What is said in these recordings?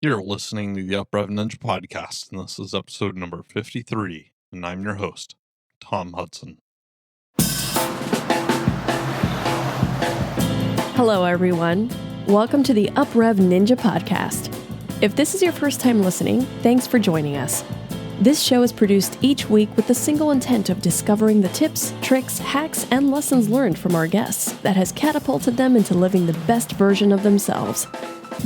You're listening to the Uprev Ninja Podcast, and this is episode number 53, and I'm your host, Tom Hudson. Hello, everyone. Welcome to the Uprev Ninja Podcast. If this is your first time listening, thanks for joining us. This show is produced each week with the single intent of discovering the tips, tricks, hacks, and lessons learned from our guests that has catapulted them into living the best version of themselves.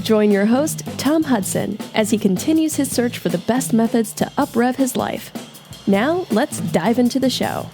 Join your host, Tom Hudson, as he continues his search for the best methods to uprev his life. Now, let's dive into the show.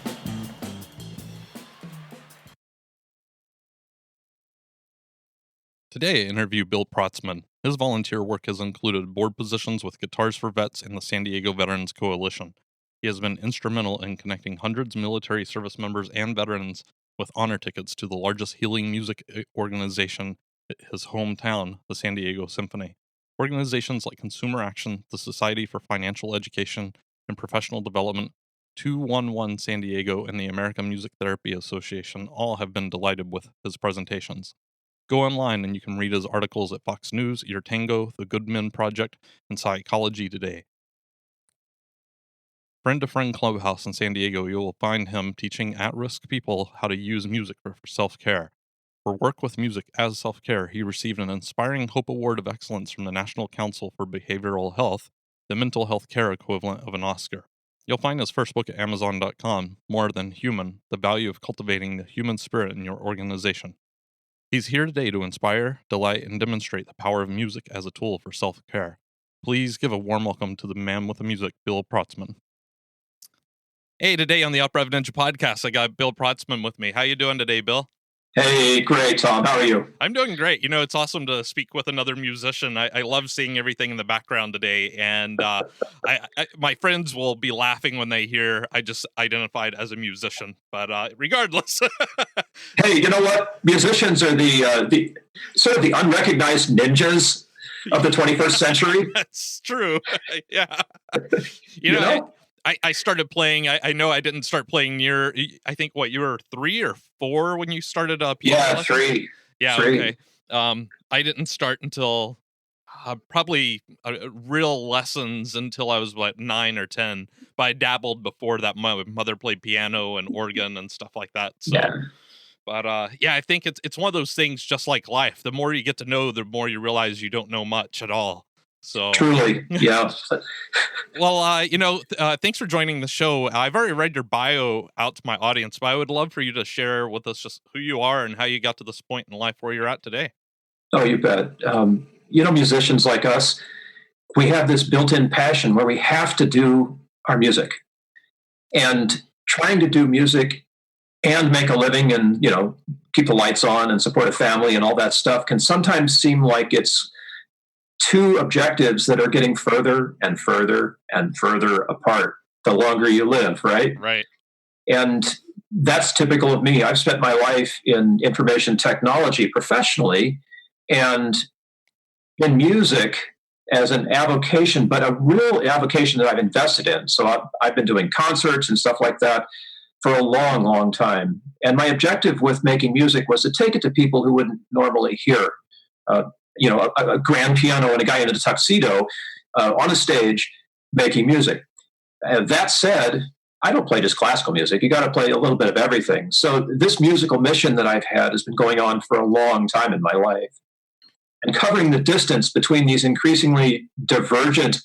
Today, I interview Bill Protzman. His volunteer work has included board positions with Guitars for Vets and the San Diego Veterans Coalition. He has been instrumental in connecting hundreds of military service members and veterans with honor tickets to the largest healing music organization in his hometown, the San Diego Symphony. Organizations like Consumer Action, the Society for Financial Education and Professional Development, 211 San Diego, and the American Music Therapy Association all have been delighted with his presentations. Go online and you can read his articles at Fox News, Ear Tango, The Good Men Project, and Psychology Today. Friend to Friend Clubhouse in San Diego, you will find him teaching at-risk people how to use music for self-care. For work with music as self-care, he received an Inspiring Hope Award of Excellence from the National Council for Behavioral Health, the mental health care equivalent of an Oscar. You'll find his first book at Amazon.com, More Than Human, The Value of Cultivating the Human Spirit in Your Organization. He's here today to inspire, delight, and demonstrate the power of music as a tool for self-care. Please give a warm welcome to the man with the music, Bill Protzman. Hey, today on the Uprev Ninja Podcast, I got Bill Protzman with me. How you doing today, Bill? Hey, great, Tom. How are you? I'm doing great. You know, it's awesome to speak with another musician. I love seeing everything in the background today, and my friends will be laughing when they hear I just identified as a musician. But regardless, hey, you know what? Musicians are the sort of the unrecognized ninjas of the 21st century. That's true. Yeah, you know? I started playing. I know I didn't start playing near. I think you were 3 or 4 when you started piano. Yeah, lessons? 3. Yeah, 3. Okay. I didn't start until probably real lessons until I was 9 or 10. But I dabbled before that. My mother played piano and organ and stuff like that. So. Yeah. But I think it's one of those things. Just like life, the more you get to know, the more you realize you don't know much at all. So truly, yeah. Well, thanks for joining the show. I've already read your bio out to my audience, but I would love for you to share with us just who you are and how you got to this point in life where you're at today. Oh, you bet. Musicians like us, we have this built-in passion where we have to do our music. And trying to do music and make a living and, keep the lights on and support a family and all that stuff can sometimes seem like it's two objectives that are getting further and further and further apart the longer you live, right? Right. And that's typical of me. I've spent my life in information technology professionally and in music as an avocation, but a real avocation that I've invested in. So I've been doing concerts and stuff like that for a long, long time. And my objective with making music was to take it to people who wouldn't normally hear a grand piano and a guy in a tuxedo on a stage making music. That said, I don't play just classical music. You got to play a little bit of everything. So this musical mission that I've had has been going on for a long time in my life. And covering the distance between these increasingly divergent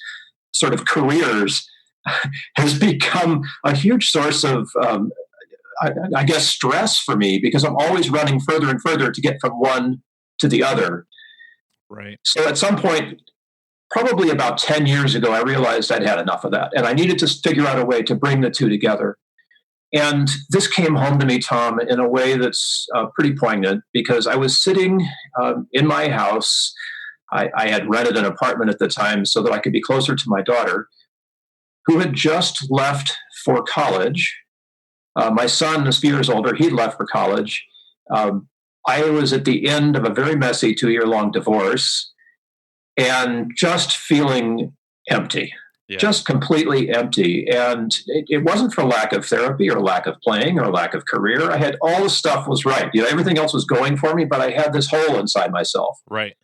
sort of careers has become a huge source of, I guess, stress for me because I'm always running further and further to get from one to the other. Right. So at some point, probably about 10 years ago, I realized I'd had enough of that. And I needed to figure out a way to bring the two together. And this came home to me, Tom, in a way that's pretty poignant because I was sitting in my house. I had rented an apartment at the time so that I could be closer to my daughter, who had just left for college. My son is a few years older. He'd left for college. I was at the end of a very messy 2-year-long divorce and just feeling empty, just completely empty. And it wasn't for lack of therapy or lack of playing or lack of career. I had all the stuff was right. Everything else was going for me, but I had this hole inside myself. Right.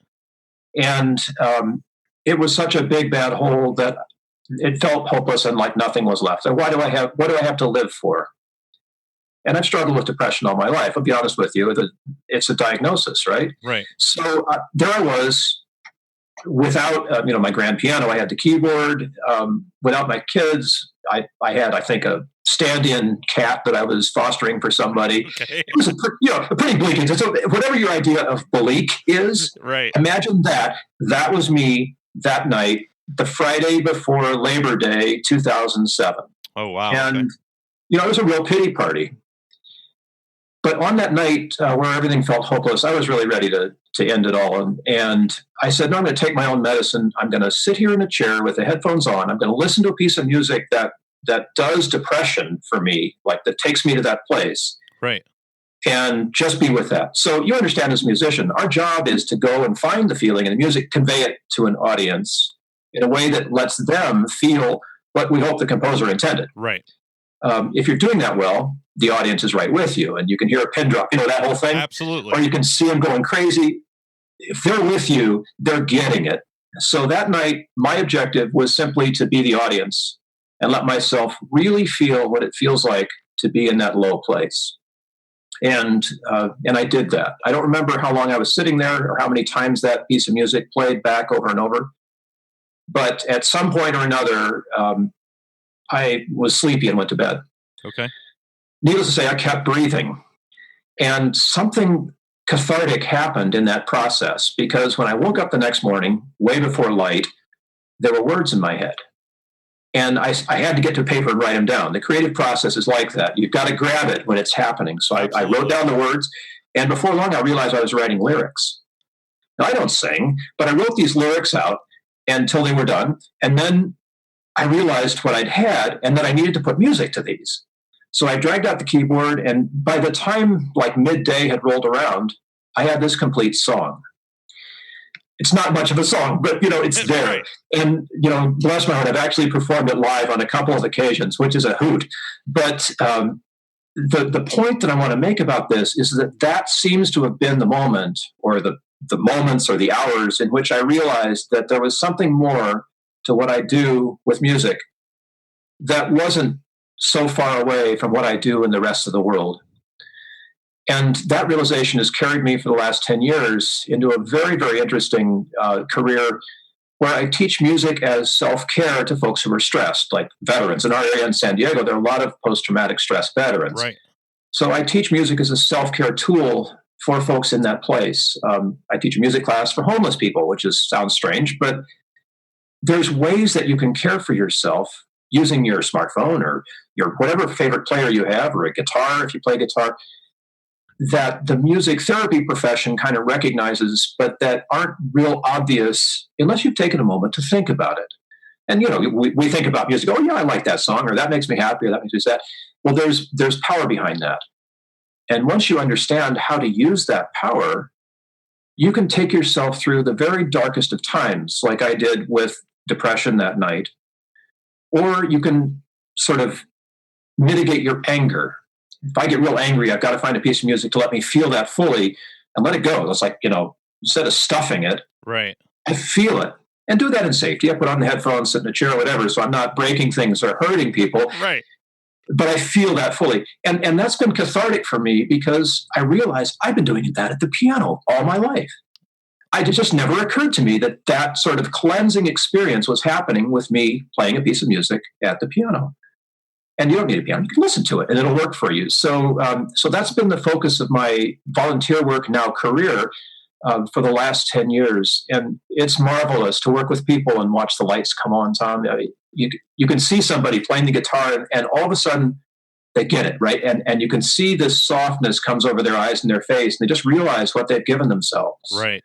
And it was such a big bad hole that it felt hopeless and like nothing was left. And what do I have to live for? And I've struggled with depression all my life. I'll be honest with you. It's a diagnosis, right? Right. So there I was without, my grand piano. I had the keyboard. Without my kids, I had, I think, a stand-in cat that I was fostering for somebody. Okay. It was a pretty bleak. So whatever your idea of bleak is, right. Imagine that. That was me that night, the Friday before Labor Day, 2007. Oh wow! And okay. It was a real pity party. But on that night where everything felt hopeless, I was really ready to end it all. And I said, no, I'm going to take my own medicine. I'm going to sit here in a chair with the headphones on. I'm going to listen to a piece of music that does depression for me, like that takes me to that place. Right. And just be with that. So you understand, as a musician, our job is to go and find the feeling in the music, convey it to an audience in a way that lets them feel what we hope the composer intended. Right. If you're doing that well, the audience is right with you, and you can hear a pin drop, that whole thing. Absolutely. Or you can see them going crazy. If they're with you, they're getting it. So that night, my objective was simply to be the audience and let myself really feel what it feels like to be in that low place. And I did that. I don't remember how long I was sitting there or how many times that piece of music played back over and over. But at some point or another, I was sleepy and went to bed. Okay. Needless to say, I kept breathing. And something cathartic happened in that process, because when I woke up the next morning, way before light, there were words in my head. And I had to get to paper and write them down. The creative process is like that. You've got to grab it when it's happening. So I wrote down the words, and before long, I realized I was writing lyrics. Now, I don't sing, but I wrote these lyrics out until they were done. And then I realized what I'd had, and that I needed to put music to these. So I dragged out the keyboard, and by the time like midday had rolled around, I had this complete song. It's not much of a song, but it's there. Right. And bless my heart, I've actually performed it live on a couple of occasions, which is a hoot. But the point that I want to make about this is that seems to have been the moment, or the moments or the hours in which I realized that there was something more to what I do with music that wasn't so far away from what I do in the rest of the world. And that realization has carried me for the last 10 years into a very, very interesting career where I teach music as self-care to folks who are stressed, like veterans. In our area in San Diego, there are a lot of post-traumatic stress veterans. Right. So I teach music as a self-care tool for folks in that place. I teach a music class for homeless people, which sounds strange, but there's ways that you can care for yourself using your smartphone or your whatever favorite player you have, or a guitar if you play guitar, that the music therapy profession kind of recognizes, but that aren't real obvious unless you've taken a moment to think about it. And we think about music. Oh yeah, I like that song, or that makes me happy, or that makes me sad. Well, there's power behind that. And once you understand how to use that power, you can take yourself through the very darkest of times, like I did with depression that night, or you can sort of mitigate your anger. If I get real angry, I've got to find a piece of music to let me feel that fully and let it go. It's like, instead of stuffing it, right, I feel it. And do that in safety. I put on the headphones, sit in a chair, or whatever, so I'm not breaking things or hurting people. Right. But I feel that fully. And that's been cathartic for me, because I realized I've been doing that at the piano all my life. It just never occurred to me that sort of cleansing experience was happening with me playing a piece of music at the piano. And you don't need a piano. You can listen to it, and it'll work for you. So that's been the focus of my volunteer work, now career, for the last 10 years. And it's marvelous to work with people and watch the lights come on, Tom. You can see somebody playing the guitar, and all of a sudden they get it, right? And you can see this softness comes over their eyes and their face, and they just realize what they've given themselves. Right.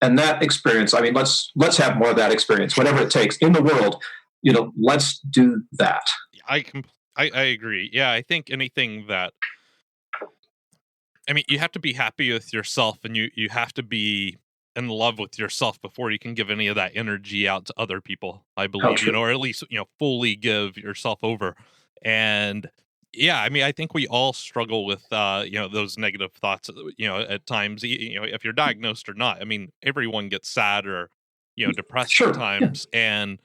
And that experience, I mean, let's have more of that experience, whatever it takes in the world. Let's do that. I agree. Yeah, I think anything that, you have to be happy with yourself, and you have to be in love with yourself before you can give any of that energy out to other people, I believe, or at least, fully give yourself over. And yeah, I think we all struggle with, those negative thoughts, at times, if you're diagnosed or not. Everyone gets sad or depressed at Sure. Yeah. times. And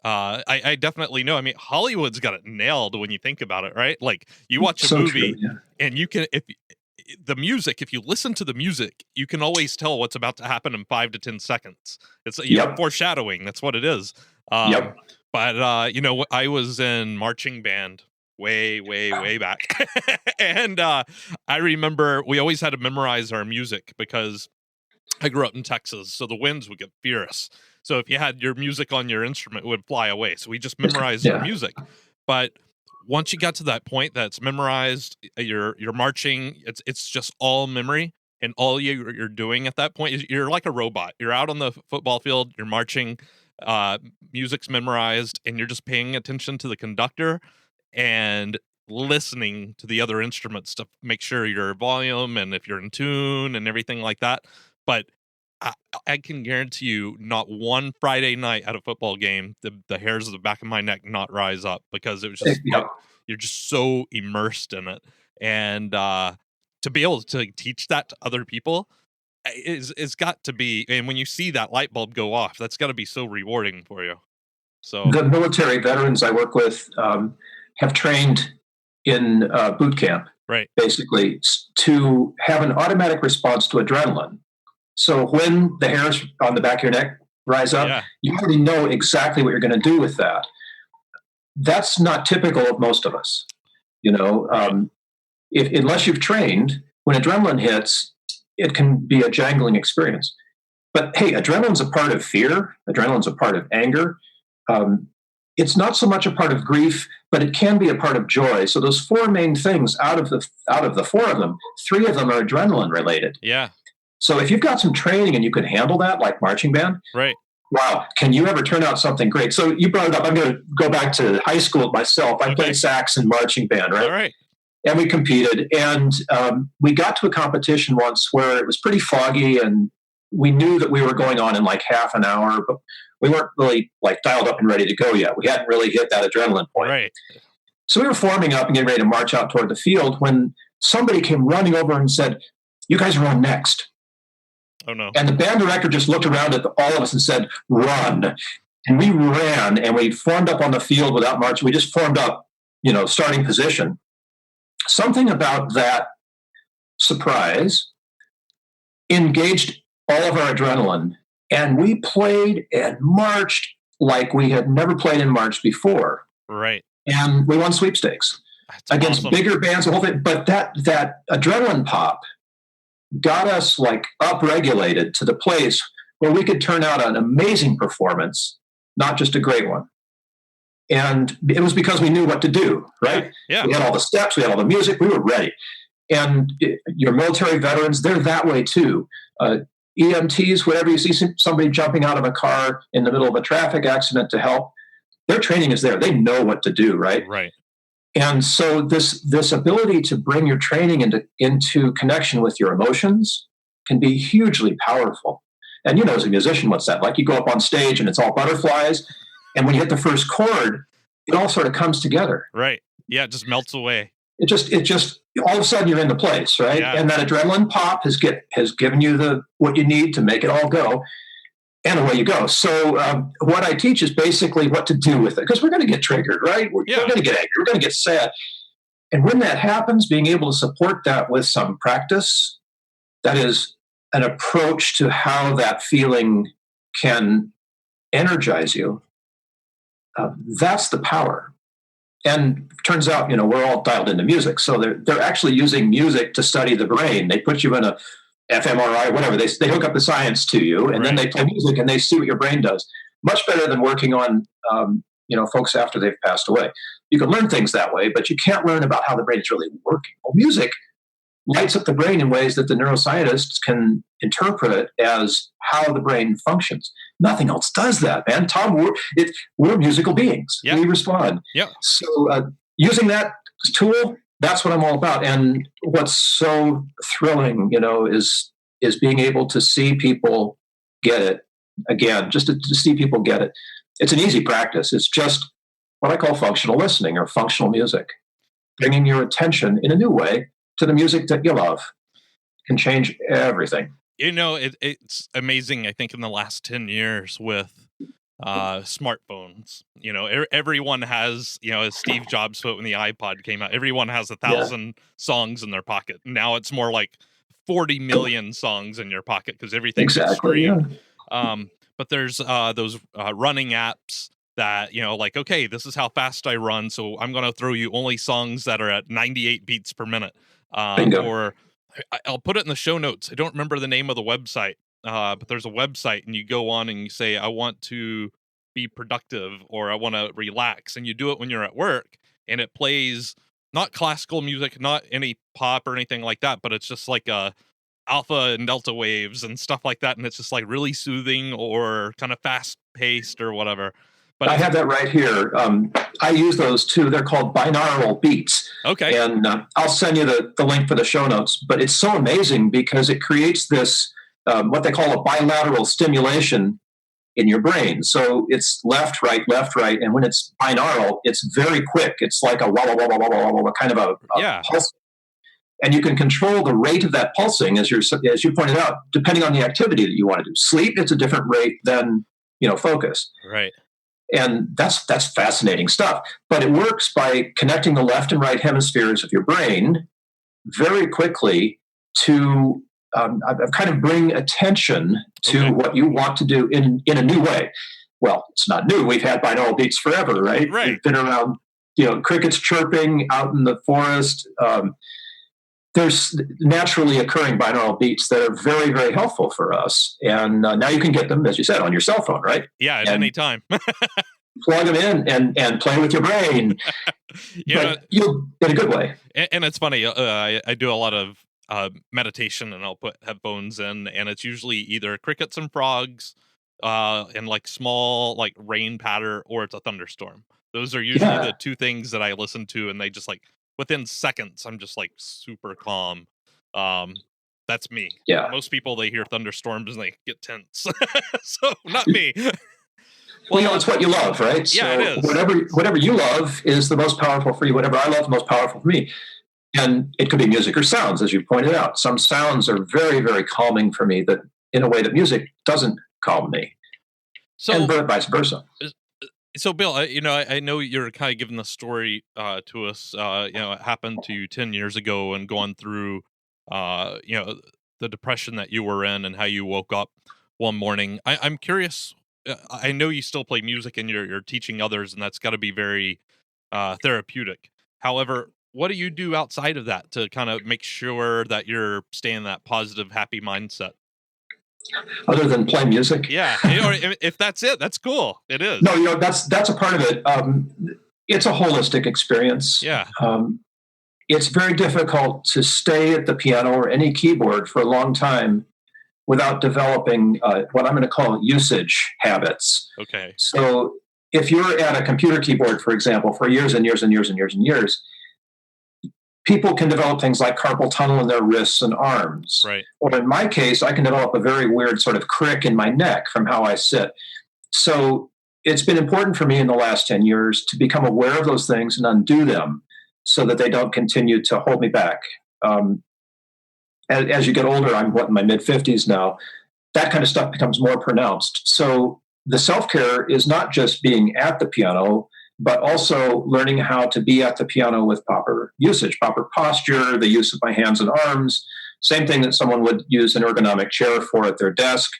I definitely know. I mean, Hollywood's got it nailed when you think about it, right? Like you watch a So true. movie Yeah. and if you listen to the music, you can always tell what's about to happen in 5 to 10 seconds. It's Yep. foreshadowing. That's what it is. Um, Yep. but I was in marching band way back, and I remember we always had to memorize our music because I grew up in Texas, so the winds would get fierce. So if you had your music on your instrument, it would fly away. So we just memorized our Yeah. music. But once you got to that point that's memorized, you're marching. It's just all memory, and all you're doing at that point is you're like a robot. You're out on the football field. You're marching. Music's memorized, and you're just paying attention to the conductor and listening to the other instruments to make sure your volume and if you're in tune and everything like that. But I can guarantee you, not one Friday night at a football game, the hairs of the back of my neck not rise up because it was just Yep. you're just so immersed in it, and to be able to teach that to other people is got to be. And when you see that light bulb go off, that's got to be so rewarding for you. So The military veterans I work with have trained in boot camp, right, basically, to have an automatic response to adrenaline. So when the hairs on the back of your neck rise up, yeah, you already know exactly what you're going to do with that. That's not typical of most of us. Unless you've trained, when adrenaline hits, it can be a jangling experience. But hey, adrenaline's a part of fear. Adrenaline's a part of anger. It's not so much a part of grief, but it can be a part of joy. So those four main things, out of the four of them, three of them are adrenaline related. yeah, So if you've got some training and you can handle that, like marching band, right, wow, can you ever turn out something great? So you brought it up. I'm going to go back to high school myself. I played sax and marching band, right? all right, And we competed. And we got to a competition once where it was pretty foggy, and we knew that we were going on in like half an hour, but we weren't really like dialed up and ready to go yet. We hadn't really hit that adrenaline point. right. So we were forming up and getting ready to march out toward the field when somebody came running over and said, "You guys are on next." Oh no! And the band director just looked around at all of us and said, "Run." And we ran, and we formed up on the field without marching. We just formed up, starting position. Something about that surprise engaged all of our adrenaline, and we played and marched like we had never played and marched before. Right. And we won sweepstakes against awesome. bigger bands, the whole thing. But that adrenaline pop got us like upregulated to the place where we could turn out an amazing performance, not just a great one. And it was because we knew what to do, right? Yeah. We had all the steps, we had all the music, we were ready. And your military veterans, they're that way too. EMTs, whenever you see somebody jumping out of a car in the middle of a traffic accident to help, their training is there. They know what to do, right? Right. And so this ability to bring your training into connection with your emotions can be hugely powerful. And as a musician, what's that like? You go up on stage and it's all butterflies, and when you hit the first chord, it all sort of comes together. Right. Yeah, it just melts away. It just all of a sudden you're in the place, right? Yeah. And that adrenaline pop has given you what you need to make it all go. And away you go. So what I teach is basically what to do with it, because we're going to get triggered, right? We're going to get angry. We're going to get sad. And when that happens, being able to support that with some practice, that is an approach to how that feeling can energize you. That's the power. And turns out, we're all dialed into music. So they're actually using music to study the brain. They put you in a fMRI, whatever. They hook up the science to you, and then they play music and they see what your brain does. Much better than working on, folks after they've passed away. You can learn things that way, but you can't learn about how the brain is really working. Well, music lights up the brain in ways that the neuroscientists can interpret as how the brain functions. Nothing else does that, man. Tom, we're musical beings. Yeah. We respond. Yeah. So using that tool, that's what I'm all about. And what's so thrilling, is being able to see people get it. Again, just to see people get it. It's an easy practice. It's just what I call functional listening or functional music. Bringing your attention in a new way to the music that you love can change everything. It's amazing. I think in the last 10 years with smartphones, everyone has, as Steve Jobs put when the iPod came out, everyone has Yeah, 1,000 songs in their pocket. Now it's more like 40 million songs in your pocket because everything gets exactly. Yeah. streamed. But there's those running apps that, like, okay, this is how fast I run, so I'm going to throw you only songs that are at 98 beats per minute. Bingo. Or I'll put it in the show notes. I don't remember the name of the website, but there's a website, and you go on and you say, I want to be productive or I want to relax. And you do it when you're at work, and it plays not classical music, not any pop or anything like that, but it's just like alpha and delta waves and stuff like that. And it's just like really soothing or kind of fast paced or whatever. But I have that right here. I use those too. They're called binaural beats. Okay. And I'll send you the link for the show notes. But it's so amazing because it creates this, what they call a bilateral stimulation in your brain. So it's left, right, and when it's binaural, it's very quick. It's like a wah wah wah wah wah wah wah, kind of a pulse. And you can control the rate of that pulsing, as you pointed out, depending on the activity that you want to do. Sleep, it's a different rate than focus. Right. And that's fascinating stuff. But it works by connecting the left and right hemispheres of your brain very quickly to kind of bring attention to what you want to do in a new way. Well, it's not new. We've had binaural beats forever, right? Right. We've been around, crickets chirping out in the forest. There's naturally occurring binaural beats that are very, very helpful for us. And now you can get them, as you said, on your cell phone, right? Yeah, at any time. Plug them in and play with your brain. But you'll in a good way. And it's funny. I do a lot of meditation, and I'll put headphones in, and it's usually either crickets and frogs, and like small like rain patter, or it's a thunderstorm. Those are usually the two things that I listen to, and they just like within seconds, I'm just like super calm. That's me. Yeah. Most people, they hear thunderstorms and they get tense. So not me. Well, it's what you love, right? Yeah, so it is. Whatever you love is the most powerful for you. Whatever I love is the most powerful for me. And it could be music or sounds, as you pointed out. Some sounds are very, very calming for me that in a way that music doesn't calm me. So, and vice versa. So, Bill, I know you're kind of giving the story to us. It happened to you 10 years ago, and going through, the depression that you were in and how you woke up one morning. I'm curious. I know you still play music and you're teaching others, and that's got to be very therapeutic. However, what do you do outside of that to kind of make sure that you're staying in that positive, happy mindset? Other than play music? Yeah. Or if that's it, that's cool. It is. No, that's a part of it. It's a holistic experience. Yeah. It's very difficult to stay at the piano or any keyboard for a long time without developing what I'm going to call usage habits. Okay. So if you're at a computer keyboard, for example, for years and years and years and years and years, people can develop things like carpal tunnel in their wrists and arms. Right. Or in my case, I can develop a very weird sort of crick in my neck from how I sit. So it's been important for me in the last 10 years to become aware of those things and undo them so that they don't continue to hold me back. As you get older, I'm in my mid-50s now, that kind of stuff becomes more pronounced. So the self-care is not just being at the piano, but also learning how to be at the piano with proper usage, proper posture, the use of my hands and arms, same thing that someone would use an ergonomic chair for at their desk.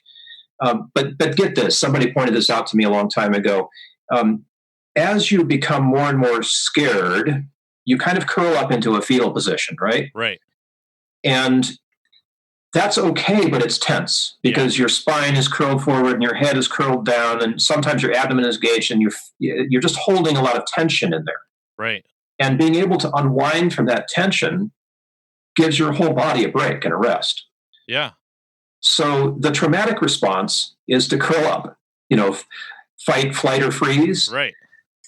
But get this, somebody pointed this out to me a long time ago. As you become more and more scared, you kind of curl up into a fetal position, right? Right. And that's okay, but it's tense because your spine is curled forward and your head is curled down, and sometimes your abdomen is gauged, and you're just holding a lot of tension in there. Right. And being able to unwind from that tension gives your whole body a break and a rest. Yeah. So the traumatic response is to curl up, fight, flight, or freeze. Right.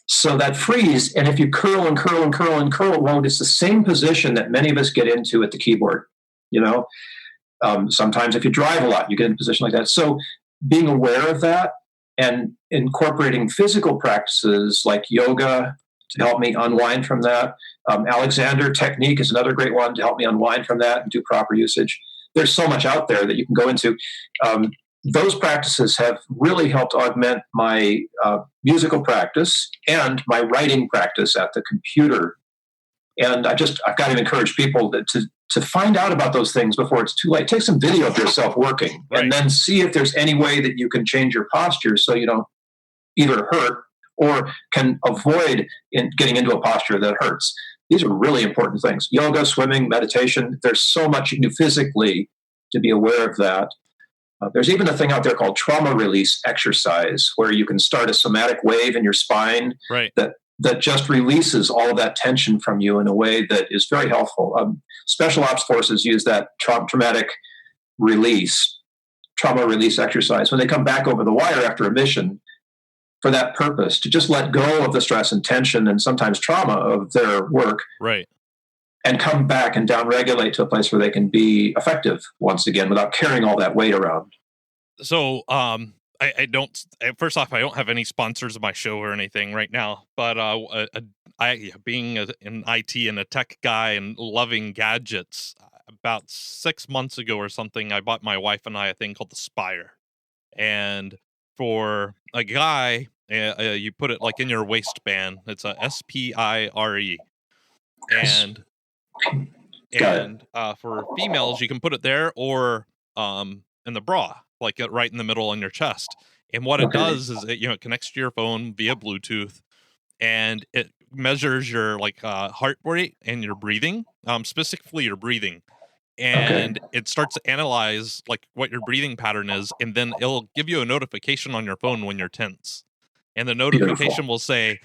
So that freeze, and if you curl and curl and curl and curl, well, it's the same position that many of us get into at the keyboard, Sometimes if you drive a lot, you get in a position like that. So being aware of that and incorporating physical practices like yoga to help me unwind from that. Alexander technique is another great one to help me unwind from that and do proper usage. there's so much out there that you can go into. Those practices have really helped augment my musical practice and my writing practice at the computer. And I've got to encourage people to find out about those things before it's too late. Take some video of yourself working, and then see if there's any way that you can change your posture so you don't either hurt or can avoid getting into a posture that hurts. These are really important things. Yoga, swimming, meditation. There's so much you can do physically to be aware of that. There's even a thing out there called trauma release exercise, where you can start a somatic wave in your spine that just releases all of that tension from you in a way that is very helpful. Special ops forces use that trauma release exercise when they come back over the wire after a mission for that purpose, to just let go of the stress and tension and sometimes trauma of their work. Right. And come back and downregulate to a place where they can be effective once again without carrying all that weight around. So, I don't. First off, I don't have any sponsors of my show or anything right now. But being in IT and a tech guy and loving gadgets, about 6 months ago or something, I bought my wife and I a thing called the Spire. And for a guy, you put it like in your waistband. It's a SPIRE. And for females, you can put it there or in the bra, like right in the middle on your chest. And what it does is it connects to your phone via Bluetooth, and it measures your heart rate and your breathing, specifically your breathing. And it starts to analyze what your breathing pattern is, and then it'll give you a notification on your phone when you're tense. And the notification will say,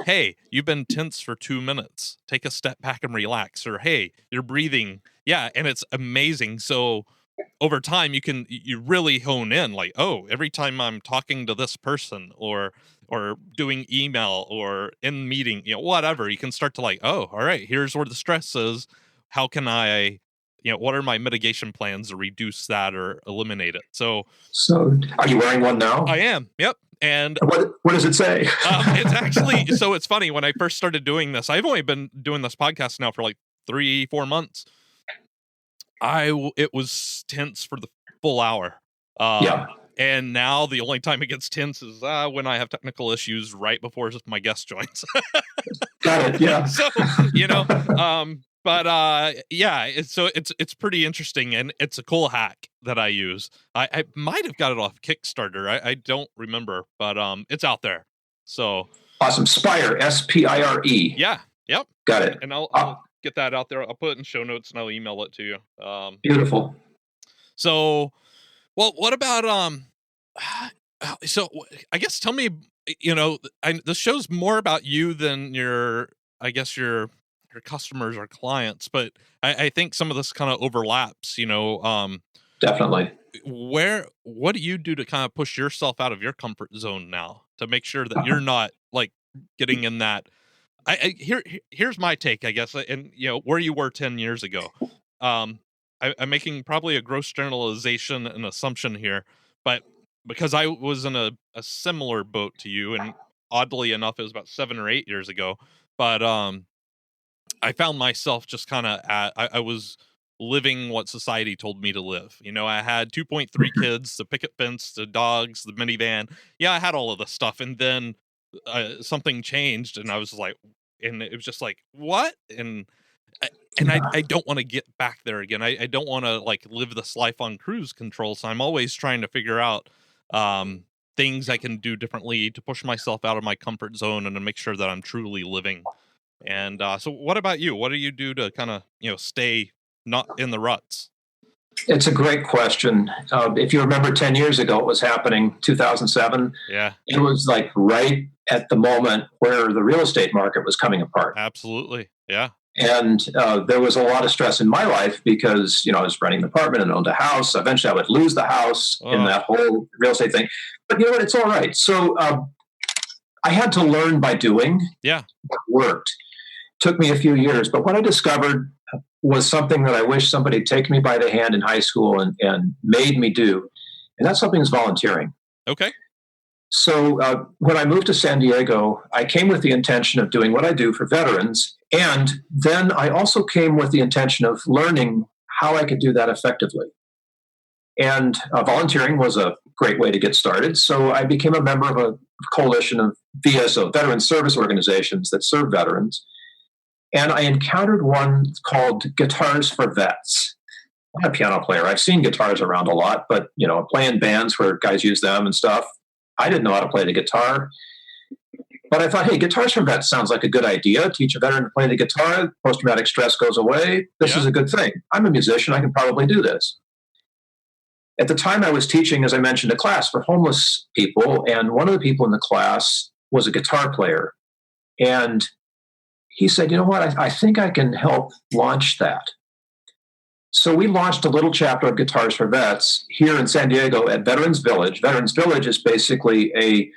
hey, you've been tense for 2 minutes. Take a step back and relax. Or, hey, you're breathing. Yeah, and it's amazing. So over time, you really hone in, every time I'm talking to this person or doing email or in meeting, whatever, you can start to all right, here's where the stress is. How can I, what are my mitigation plans to reduce that or eliminate it? So are you wearing one now? I am. Yep. And what does it say? It's actually, so it's funny, when I first started doing this, I've only been doing this podcast now for 3-4 months. It was tense for the full hour. And now the only time it gets tense is when I have technical issues right before my guest joins. Got it. Yeah. So, it's pretty interesting, and it's a cool hack that I use. I might have got it off Kickstarter. I don't remember, but it's out there. So awesome. Spire, SPIRE. Yeah. Yep. Got it. And I'll get that out there. I'll put it in show notes and I'll email it to you. Beautiful. So, well, what about so I guess tell me, this show's more about you than your customers or clients, but I think some of this kind of overlaps, Definitely. What do you do to kind of push yourself out of your comfort zone now to make sure that you're not getting in that? Here's my take, I guess, and where you were 10 years ago. I'm making probably a gross generalization and assumption here, but because I was in a similar boat to you, and oddly enough, it was about 7 or 8 years ago, but I found myself just kind of I was living what society told me to live. I had 2.3 kids, the picket fence, the dogs, the minivan. Yeah, I had all of this stuff, and then something changed, and I was and it was just what? And I don't want to get back there again. I don't want to live this life on cruise control. So I'm always trying to figure out things I can do differently to push myself out of my comfort zone and to make sure that I'm truly living. And so what about you? What do you do to kind of, stay not in the ruts? It's a great question. If you remember 10 years ago, it was happening 2007. Yeah. It was right at the moment where the real estate market was coming apart. Absolutely. Yeah. And there was a lot of stress in my life because, I was renting an apartment and owned a house. Eventually I would lose the house in that whole real estate thing. But you know what? It's all right. So I had to learn by doing. Yeah. What worked. Took me a few years. But what I discovered was something that I wish somebody had taken me by the hand in high school and made me do. And that something is volunteering. Okay. So when I moved to San Diego, I came with the intention of doing what I do for veterans. And then I also came with the intention of learning how I could do that effectively. And volunteering was a great way to get started. So I became a member of a coalition of VSO, veteran service organizations that serve veterans. And I encountered one called Guitars for Vets. I'm a piano player. I've seen guitars around a lot, but playing bands where guys use them and stuff. I didn't know how to play the guitar. But I thought, hey, Guitars for Vets sounds like a good idea. Teach a veteran to play the guitar, post-traumatic stress goes away. This is a good thing. I'm a musician. I can probably do this. At the time, I was teaching, as I mentioned, a class for homeless people, and one of the people in the class was a guitar player. And he said, you know what, I think I can help launch that. So we launched a little chapter of Guitars for Vets here in San Diego at Veterans Village. Veterans Village is basically a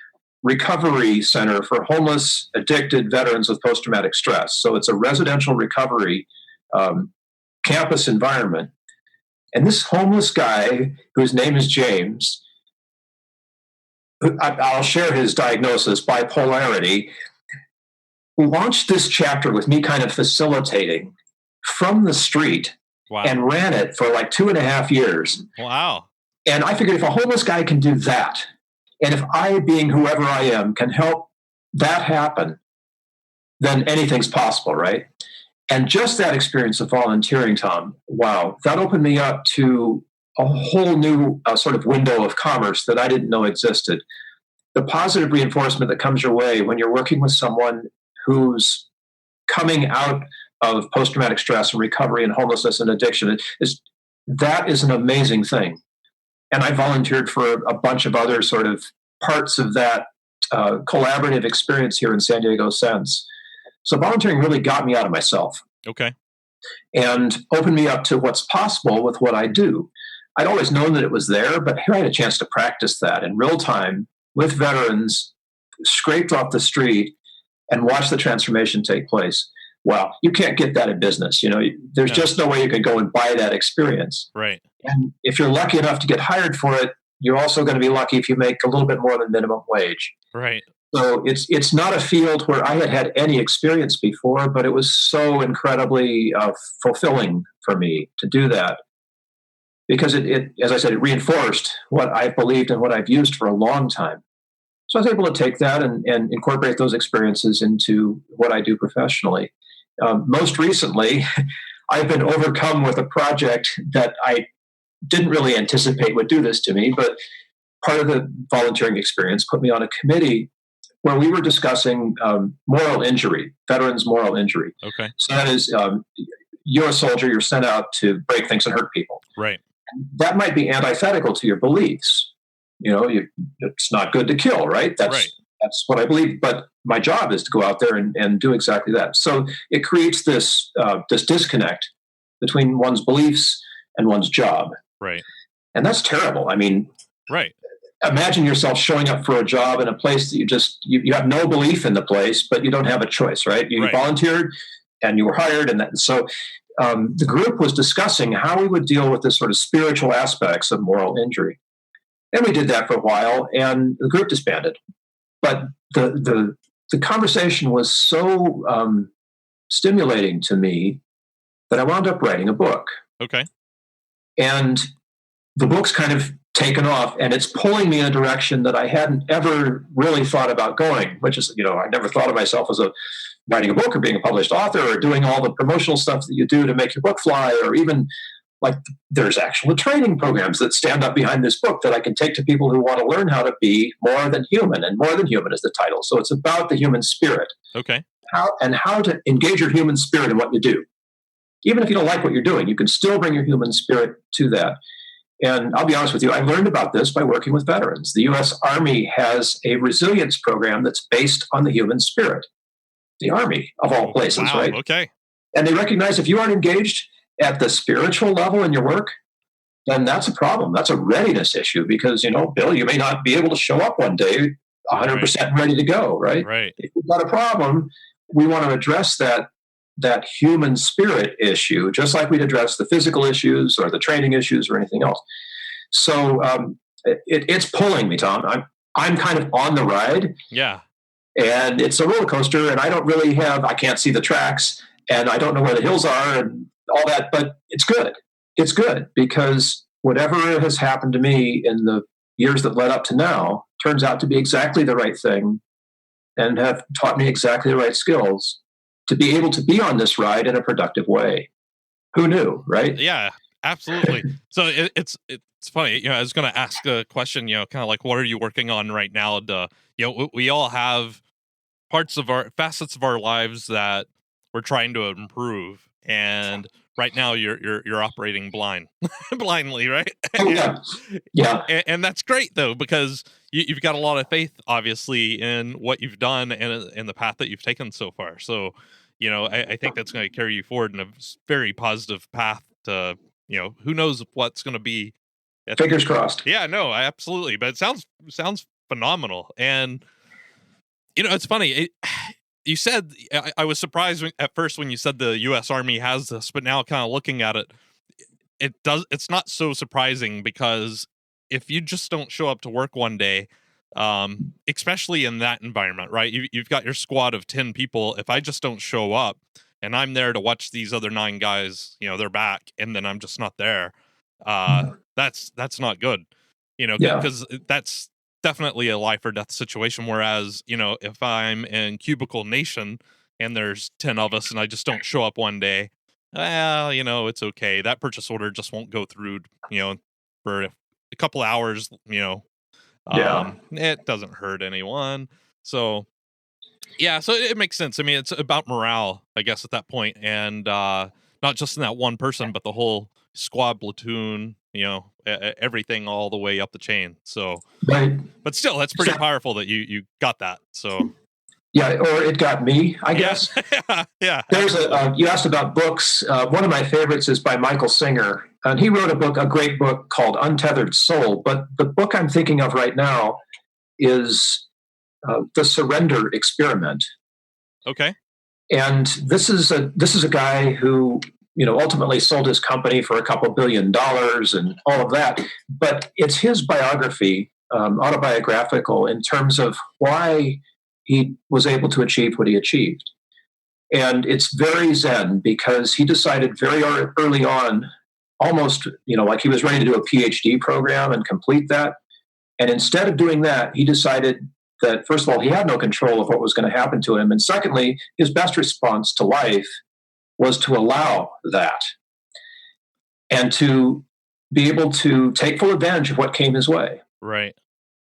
recovery center for homeless, addicted veterans with post-traumatic stress. So it's a residential recovery campus environment. And this homeless guy, whose name is James, I'll share his diagnosis, bipolarity, launched this chapter with me kind of facilitating from the street. Wow. And ran it for like 2.5 years. Wow. And I figured if a homeless guy can do that, and if I, being whoever I am, can help that happen, then anything's possible, right? And just that experience of volunteering, Tom, wow, that opened me up to a whole new sort of window of commerce that I didn't know existed. The positive reinforcement that comes your way when you're working with someone who's coming out of post-traumatic stress and recovery and homelessness and addiction that is an amazing thing. And I volunteered for a bunch of other sort of parts of that collaborative experience here in San Diego since. So volunteering really got me out of myself. Okay. And opened me up to what's possible with what I do. I'd always known that it was there, but here I had a chance to practice that in real time with veterans, scraped off the street, and watch the transformation take place. Well, you can't get that in business. There's just no way you can go and buy that experience. Right. And if you're lucky enough to get hired for it, you're also going to be lucky if you make a little bit more than minimum wage. Right. So it's not a field where I had any experience before, but it was so incredibly fulfilling for me to do that. Because it, as I said, it reinforced what I've believed and what I've used for a long time. So I was able to take that and incorporate those experiences into what I do professionally. Most recently, I've been overcome with a project that I didn't really anticipate would do this to me, but part of the volunteering experience put me on a committee where we were discussing moral injury, veterans' moral injury. Okay. So that is, you're a soldier, you're sent out to break things and hurt people. Right. That might be antithetical to your beliefs. It's not good to kill, right? That's what I believe. But my job is to go out there and do exactly that. So it creates this disconnect between one's beliefs and one's job. Right. And that's terrible. I mean, right. Imagine yourself showing up for a job in a place that you have no belief in the place, but you don't have a choice, right? You volunteered and you were hired. So the group was discussing how we would deal with this sort of spiritual aspects of moral injury. And we did that for a while, and the group disbanded. But the conversation was so stimulating to me that I wound up writing a book. Okay. And the book's kind of taken off, and it's pulling me in a direction that I hadn't ever really thought about going, which is, I never thought of myself as writing a book or being a published author or doing all the promotional stuff that you do to make your book fly, or even like there's actual training programs that stand up behind this book that I can take to people who want to learn how to be more than human, and more than human is the title. So it's about the human spirit. Okay. How to engage your human spirit in what you do. Even if you don't like what you're doing, you can still bring your human spirit to that. And I'll be honest with you, I learned about this by working with veterans. The U.S. Army has a resilience program that's based on the human spirit. The Army, of all places, wow, right? Okay. And they recognize if you aren't engaged at the spiritual level in your work, then that's a problem. That's a readiness issue because, Bill, you may not be able to show up one day 100% ready to go, right? Right. If you've got a problem, we want to address that human spirit issue, just like we'd address the physical issues or the training issues or anything else. So it's pulling me, Tom. I'm kind of on the ride. Yeah. And it's a roller coaster, and I can't see the tracks, and I don't know where the hills are and all that, but it's good. it's good because whatever has happened to me in the years that led up to now turns out to be exactly the right thing and have taught me exactly the right skills to be able to be on this ride in a productive way. Who knew, right? Yeah, absolutely. So it's funny. I was going to ask a question. Kind of like, what are you working on right now? We all have facets of our lives that we're trying to improve, and right now you're operating blindly, right? Oh, yeah. Yeah. And that's great though, because you've got a lot of faith, obviously, in what you've done and in the path that you've taken so far. So, I think that's going to carry you forward in a very positive path to, who knows what's going to be. Fingers crossed. Yeah, no, absolutely. But it sounds phenomenal. And, it's funny. You said, I was surprised at first when you said the U.S. Army has this, but now kind of looking at it, it's not so surprising, because if you just don't show up to work one day, especially in that environment, right? You've got your squad of 10 people. If I just don't show up and I'm there to watch these other 9 guys, they're back, and then I'm just not there, that's not good, because that's definitely a life or death situation. Whereas, if I'm in Cubicle Nation and there's 10 of us and I just don't show up one day, well, it's okay. That purchase order just won't go through, for a couple hours, it doesn't hurt anyone. So, yeah, so it makes sense. I mean, it's about morale, I guess, at that point, and not just in that one person, but the whole squad, platoon, everything all the way up the chain. So, right. But still, that's pretty powerful that you got that. So, yeah, or it got me, I guess. Yeah. There's you asked about books. One of my favorites is by Michael Singer, and he wrote a great book called Untethered Soul. But the book I'm thinking of right now is The Surrender Experiment. Okay. And this is a guy who ultimately sold his company for a couple $2 billion and all of that. But it's his biography, autobiographical, in terms of why he was able to achieve what he achieved. And it's very Zen, because he decided very early on, almost, like he was ready to do a PhD program and complete that. And instead of doing that, he decided that, first of all, he had no control of what was going to happen to him. And secondly, his best response to life was to allow that and to be able to take full advantage of what came his way. Right.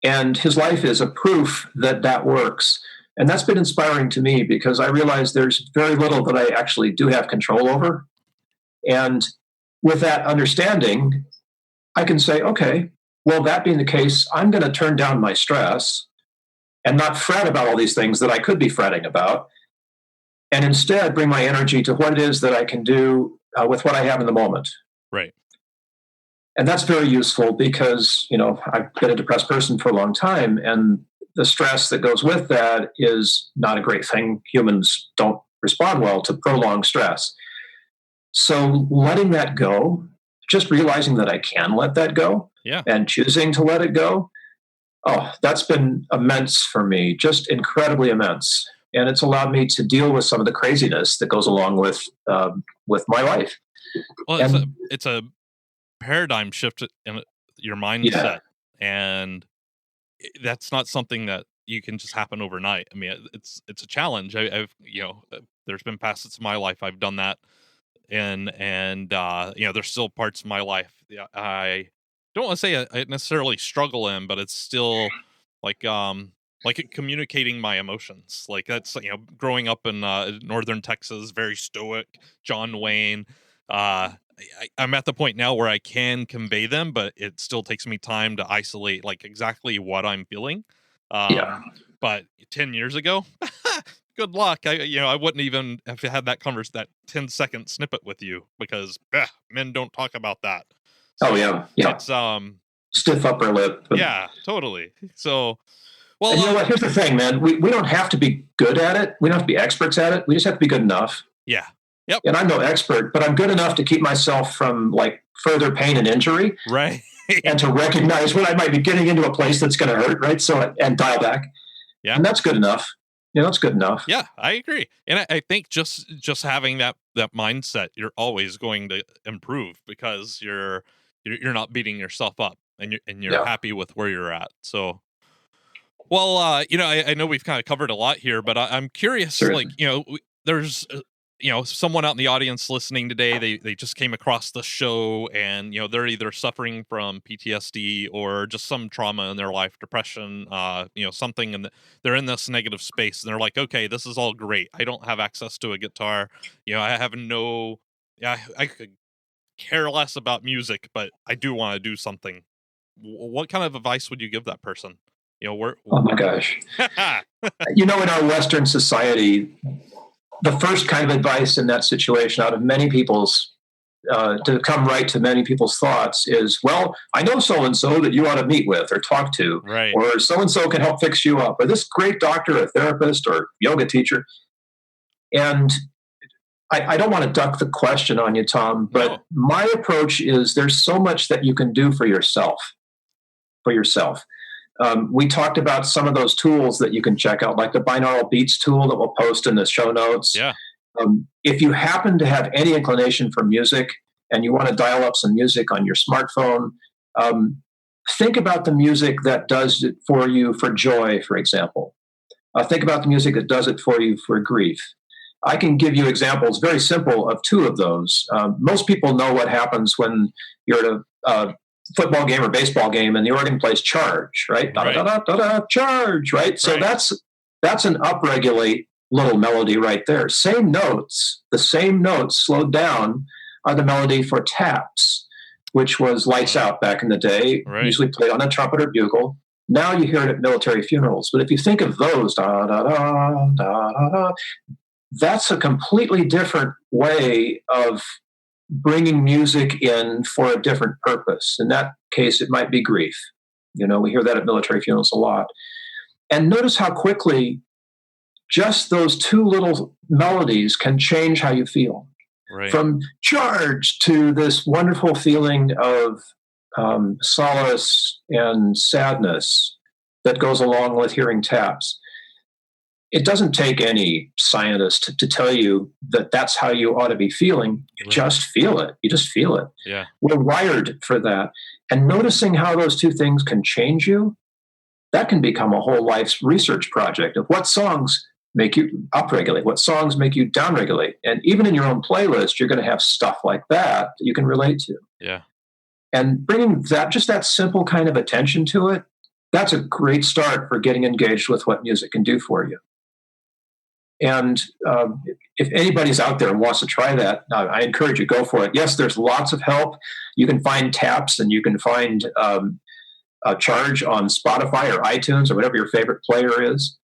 And his life is a proof that that works. And that's been inspiring to me, because I realize there's very little that I actually do have control over. And with that understanding, I can say, okay, well, that being the case, I'm going to turn down my stress and not fret about all these things that I could be fretting about, and instead bring my energy to what it is that I can do with what I have in the moment. Right. And that's very useful, because, I've been a depressed person for a long time, and the stress that goes with that is not a great thing. Humans don't respond well to prolonged stress. So letting that go, just realizing that I can let that go, and choosing to let it go, that's been immense for me, just incredibly immense. And it's allowed me to deal with some of the craziness that goes along with my life. Well, it's a paradigm shift in your mindset, and that's not something that you can just happen overnight. I mean, it's a challenge. I've there's been facets of my life I've done that, and there's still parts of my life I don't want to say I necessarily struggle in, but it's still like communicating my emotions. Like that's growing up in northern Texas, very stoic, John Wayne. I'm at the point now where I can convey them, but it still takes me time to isolate like exactly what I'm feeling. But 10 years ago, good luck. I wouldn't even have had that 10-second snippet with you, because men don't talk about that. So it's stiff upper lip. Yeah, totally. So, well, and you know what? Here's the thing, man. We don't have to be good at it. We don't have to be experts at it. We just have to be good enough. Yeah. Yep. And I'm no expert, but I'm good enough to keep myself from like further pain and injury. Right. And to recognize when I might be getting into a place that's going to hurt. Right. So, and dial back. Yeah. And that's good enough. That's good enough. Yeah, I agree. And I think just having that mindset, you're always going to improve because you're not beating yourself up, and you're Yeah, happy with where you're at. So, well, I know we've kind of covered a lot here, but I'm curious, like, certainly. there's someone out in the audience listening today, they just came across the show, and they're either suffering from PTSD or just some trauma in their life, depression, something, and they're in this negative space, and they're like, okay, this is all great, I don't have access to a guitar, I have no, yeah, I could care less about music, but I do want to do something. What kind of advice would you give that person? Where Oh my gosh. In our Western society, the first kind of advice in that situation out of many people's to come right to many people's thoughts is, well, I know so-and-so that you ought to meet with or talk to, right, or so-and-so can help fix you up, or this great doctor or therapist or yoga teacher. And I don't want to duck the question on you, Tom, but no, my approach is there's so much that you can do for yourself. We talked about some of those tools that you can check out, like the binaural beats tool that we'll post in the show notes. yeah, If you happen to have any inclination for music and you want to dial up some music on your smartphone, think about the music that does it for you for joy, for example. Think about the music that does it for you for grief. I can give you examples, very simple, of two of those. Most people know what happens when you're at a football game or baseball game and the organ plays charge, right? Da, right, da, da, da, da, charge, right? So right, that's an upregulate little melody right there. The same notes slowed down are the melody for taps, which was lights out back in the day, right, usually played on a trumpet or bugle. Now you hear it at military funerals. But if you think of those, da, da, da, da, da, da, that's a completely different way of bringing music in for a different purpose. In that case, it might be grief. We hear that at military funerals a lot. And notice how quickly just those two little melodies can change how you feel. right, From charge to this wonderful feeling of solace and sadness that goes along with hearing taps. It doesn't take any scientist to tell you that that's how you ought to be feeling. You right, just feel it. You just feel it. yeah, We're wired for that. And noticing how those two things can change you, that can become a whole life's research project of what songs make you upregulate, what songs make you downregulate. And even in your own playlist, you're going to have stuff like that you can relate to. yeah. And bringing that simple kind of attention to it, that's a great start for getting engaged with what music can do for you. And if anybody's out there and wants to try that, I encourage you, go for it. Yes, there's lots of help. You can find taps and you can find a charge on Spotify or iTunes or whatever your favorite player is.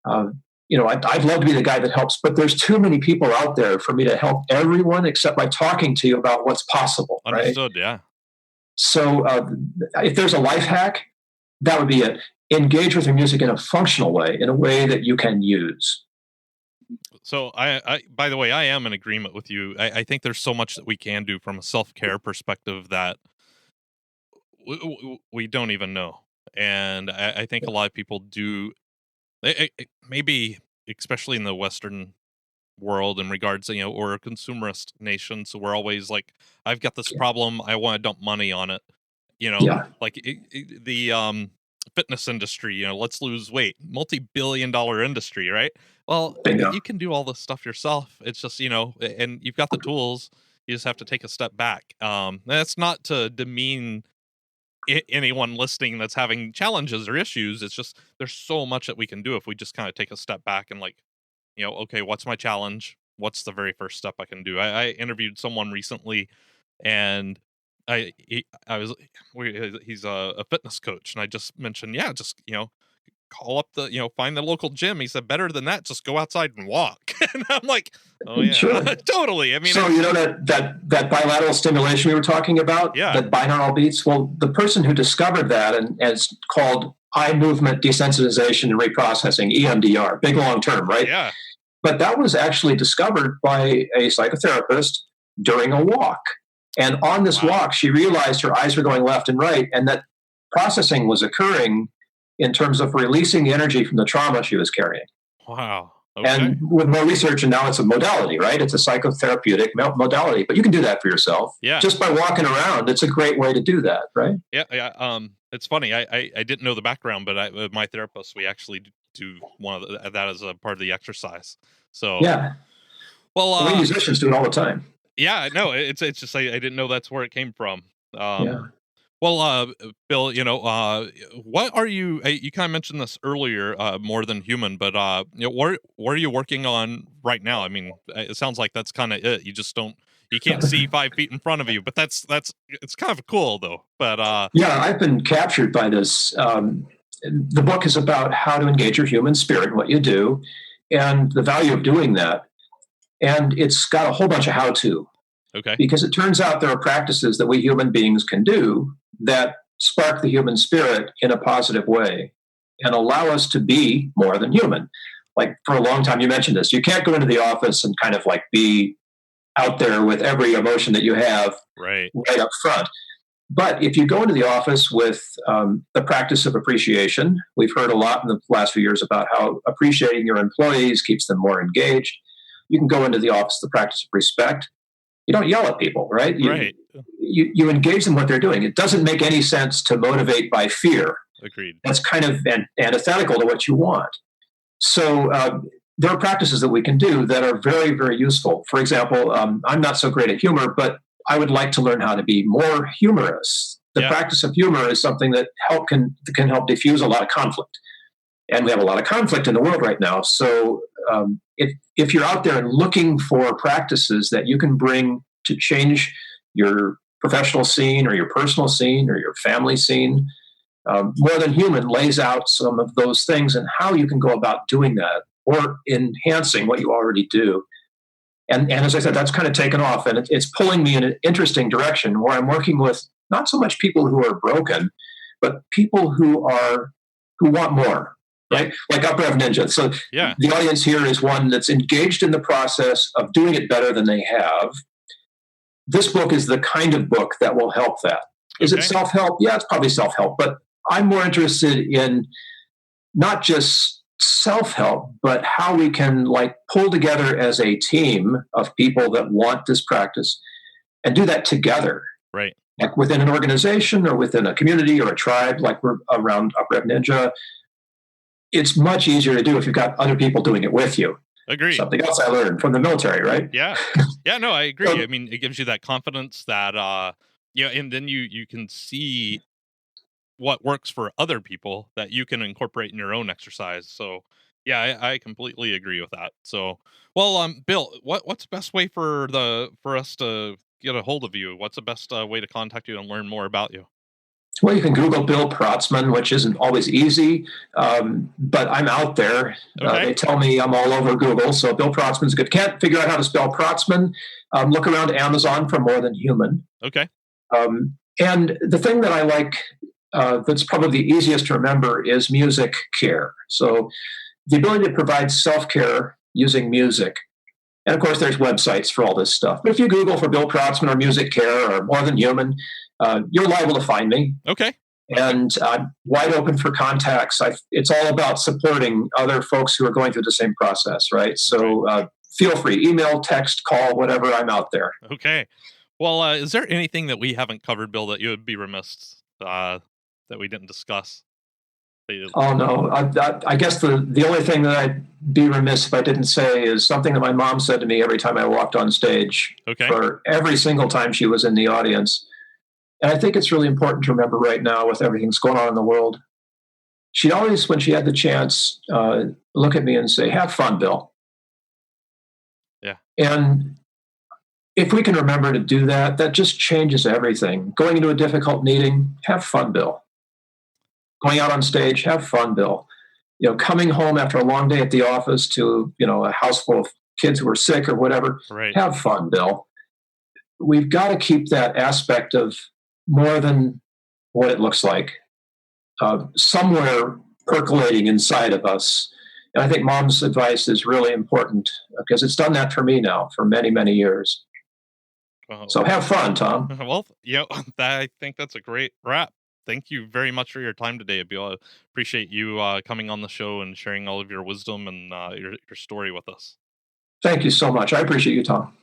I'd love to be the guy that helps, but there's too many people out there for me to help everyone except by talking to you about what's possible. Understood. Right? Yeah. So if there's a life hack, that would be it. Engage with your music in a functional way, in a way that you can use. So I by the way, I am in agreement with you. I think there's so much that we can do from a self-care perspective that we don't even know. And I think a lot of people do, maybe especially in the Western world in regards to, or a consumerist nation. So we're always like, I've got this problem, I want to dump money on it. Yeah. Like the fitness industry, let's lose weight, multi-billion-dollar industry, right? Well, Bingo. you can do all this stuff yourself. It's just, and you've got the tools. You just have to take a step back. That's not to demean anyone listening that's having challenges or issues. It's just, there's so much that we can do if we just kind of take a step back and like, okay, what's my challenge? What's the very first step I can do? I interviewed someone recently, and he's a fitness coach, and I just mentioned, just call up find the local gym. He said, better than that, just go outside and walk. And I'm like, oh yeah, sure. Totally. I mean, so that bilateral stimulation we were talking about, that binaural beats. Well, the person who discovered that, and it's called eye movement desensitization and reprocessing, EMDR, big long term, right? Yeah. But that was actually discovered by a psychotherapist during a walk. And on this walk, she realized her eyes were going left and right, and that processing was occurring in terms of releasing the energy from the trauma she was carrying. Wow. Okay. And with more research, and now it's a modality, right? It's a psychotherapeutic modality, but you can do that for yourself Yeah. just by walking around. It's a great way to do that, right? Yeah. Yeah. It's funny. I didn't know the background, but with my therapist, we actually do one of that as a part of the exercise. So, Yeah. well, We musicians do it all the time. yeah, no, it's just I didn't know that's where it came from. Yeah. Well, Bill, what are you? You kind of mentioned this earlier, more than human, but what are you working on right now? I mean, it sounds like that's kind of it. You just don't, you can't see 5 feet in front of you, but that's it's kind of cool though. But Yeah, I've been captured by this. The book is about how to engage your human spirit, what you do, and the value of doing that. And it's got a whole bunch of how to, okay, because it turns out there are practices that we human beings can do that spark the human spirit in a positive way and allow us to be more than human. Like for a long time, you mentioned this. You can't go into the office and kind of like be out there with every emotion that you have right up front. But if you go into the office with the practice of appreciation, we've heard a lot in the last few years about how appreciating your employees keeps them more engaged. You can go into the office the practice of respect. You don't yell at people, right? right, You engage them in what they're doing. It doesn't make any sense to motivate by fear. agreed. That's kind of antithetical to what you want. So there are practices that we can do that are very, very useful. For example, I'm not so great at humor, but I would like to learn how to be more humorous. The practice of humor is something that can help diffuse a lot of conflict. And we have a lot of conflict in the world right now. So if you're out there and looking for practices that you can bring to change your professional scene or your personal scene or your family scene, More Than Human lays out some of those things and how you can go about doing that or enhancing what you already do. And as I said, that's kind of taken off, and it's pulling me in an interesting direction where I'm working with not so much people who are broken, but people who want more, right? Like Up Rev Ninja. So the audience here is one that's engaged in the process of doing it better than they have. This book is the kind of book that will help that. Is it self-help? Yeah, it's probably self-help, but I'm more interested in not just self-help, but how we can like pull together as a team of people that want this practice and do that together. Right. Like within an organization or within a community or a tribe, like we're around Up Rev Ninja. It's much easier to do if you've got other people doing it with you. Agreed. Something else I learned from the military, right? Yeah. Yeah, no, I agree. I mean, it gives you that confidence that and then you can see what works for other people that you can incorporate in your own exercise. So yeah, I completely agree with that. So well, Bill, what's the best way for us to get a hold of you? What's the best way to contact you and learn more about you? Well, you can Google Bill Protzmann, which isn't always easy, but I'm out there. They tell me I'm all over Google, so Bill Protzmann's good. Can't figure out how to spell Protzmann? Look around Amazon for More Than Human. Okay. And the thing that I like that's probably the easiest to remember is music care. So the ability to provide self-care using music. And of course, there's websites for all this stuff. But if you Google for Bill Protzmann or music care or More Than Human, you're liable to find me. Okay. And I'm wide open for contacts. It's all about supporting other folks who are going through the same process, right? So feel free, email, text, call, whatever. I'm out there. Okay. Well, is there anything that we haven't covered, Bill, that you would be remiss that we didn't discuss? Oh, no. I guess the only thing that I'd be remiss if I didn't say is something that my mom said to me every time I walked on stage. For every single time she was in the audience. And I think it's really important to remember right now with everything that's going on in the world. She'd always, when she had the chance, look at me and say, "Have fun, Bill." Yeah. And if we can remember to do that, that just changes everything. Going into a difficult meeting, have fun, Bill. Going out on stage, have fun, Bill. Coming home after a long day at the office to, a house full of kids who are sick or whatever, have fun, Bill. We've got to keep that aspect of more than what it looks like somewhere percolating inside of us. And I think Mom's advice is really important because it's done that for me now for many, many years. So have fun, Tom. Well, I think that's a great wrap. thank you very much for your time today, Abil. I appreciate you coming on the show and sharing all of your wisdom and your story with us. Thank you so much. I appreciate you, Tom.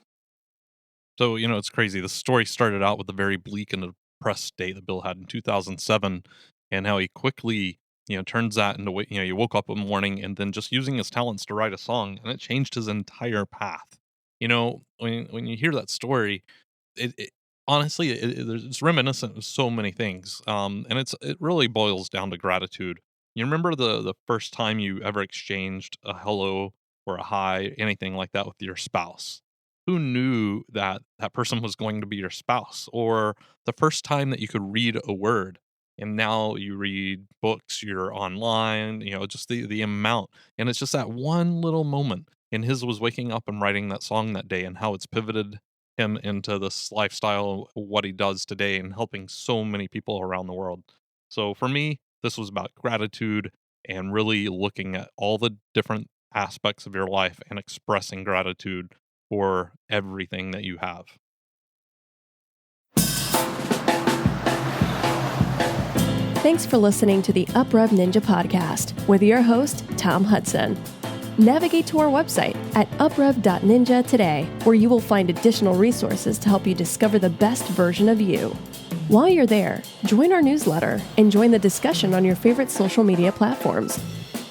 So, it's crazy. The story started out with a very bleak and depressed day that Bill had in 2007, and how he quickly, turns that into what, he woke up one morning and then just using his talents to write a song, and it changed his entire path. When you hear that story, it honestly, it's reminiscent of so many things, and it really boils down to gratitude. You remember the first time you ever exchanged a hello or a hi, anything like that with your spouse? Who knew that that person was going to be your spouse? Or the first time that you could read a word, and now you read books, you're online, just the amount, and it's just that one little moment. And his was waking up and writing that song that day, and how it's pivoted him into this lifestyle, what he does today, and helping so many people around the world. So for me, this was about gratitude and really looking at all the different aspects of your life and expressing gratitude for everything that you have. Thanks for listening to the UpRev Ninja podcast with your host, Tom Hudson. Navigate to our website at uprev.ninja today, where you will find additional resources to help you discover the best version of you. While you're there, join our newsletter and join the discussion on your favorite social media platforms.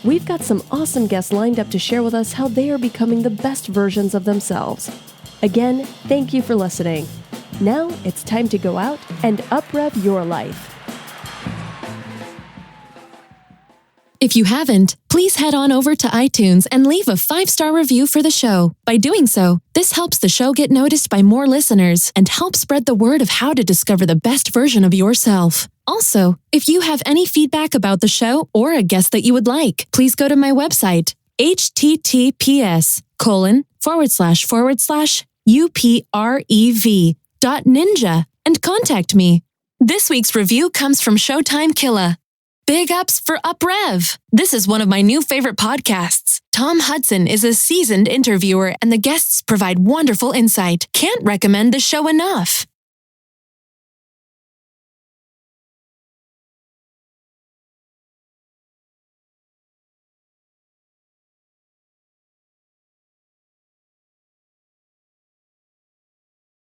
We've got some awesome guests lined up to share with us how they are becoming the best versions of themselves. Again, thank you for listening. Now it's time to go out and uprev your life. If you haven't, please head on over to iTunes and leave a 5-star review for the show. By doing so, this helps the show get noticed by more listeners and helps spread the word of how to discover the best version of yourself. Also, if you have any feedback about the show or a guest that you would like, please go to my website, https://uprev.ninja, and contact me. This week's review comes from Showtime Killa. Big ups for UpRev. This is one of my new favorite podcasts. Tom Hudson is a seasoned interviewer, and the guests provide wonderful insight. Can't recommend the show enough.